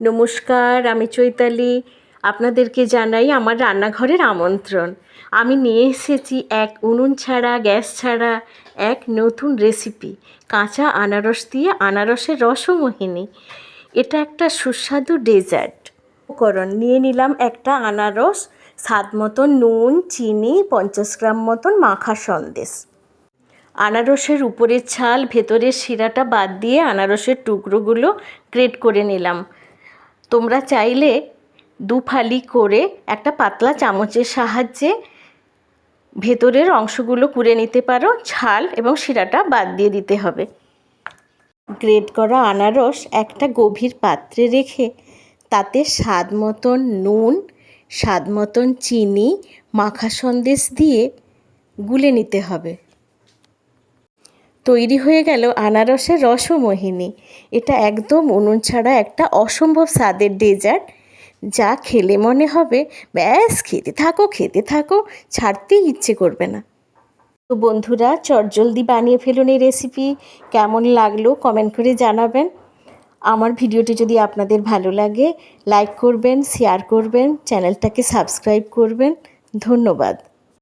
নমস্কার, আমি চৈতালি। আপনাদেরকে জানাই আমার রান্নাঘরের আমন্ত্রণ। আমি নিয়ে এসেছি এক উনুন ছাড়া, গ্যাস ছাড়া এক নতুন রেসিপি, কাঁচা আনারস দিয়ে আনারসের রসমোহিনী। এটা একটা সুস্বাদু ডেজার্ট। উপকরণ নিয়ে নিলাম একটা আনারস, স্বাদ মতন নুন, চিনি, 50 গ্রাম মতন মাখা সন্দেশ। আনারসের উপরের ছাল, ভেতরের শিরাটা বাদ দিয়ে আনারসের টুকরোগুলো গ্রেট করে নিলাম। তোমরা চাইলে দু ফালি করে একটা পাতলা চামচের সাহায্যে ভেতরের অংশগুলো কুড়ে নিতে পারো। ছাল এবং শিরাটা বাদ দিয়ে দিতে হবে। গ্রেট করা আনারস একটা গভীর পাত্রে রেখে তাতে স্বাদ মতন নুন, স্বাদ মতন চিনি, মাখা সন্দেশ দিয়ে গুলে নিতে হবে। তৈরি হয়ে গেল আনারসের রসমোহিনী। এটা একদম উনুন ছাড়া একটা অসম্ভব স্বাদের ডেজার্ট, যা খেলে মনে হবে ব্যাস খেতে থাকো, ছাড়তেই ইচ্ছে করবে না। তো বন্ধুরা, চটজলদি বানিয়ে ফেলুন এই রেসিপি। কেমন লাগলো কমেন্ট করে জানাবেন। আমার ভিডিওটি যদি আপনাদের ভালো লাগে লাইক করবেন, শেয়ার করবেন, চ্যানেলটাকে সাবস্ক্রাইব করবেন। ধন্যবাদ।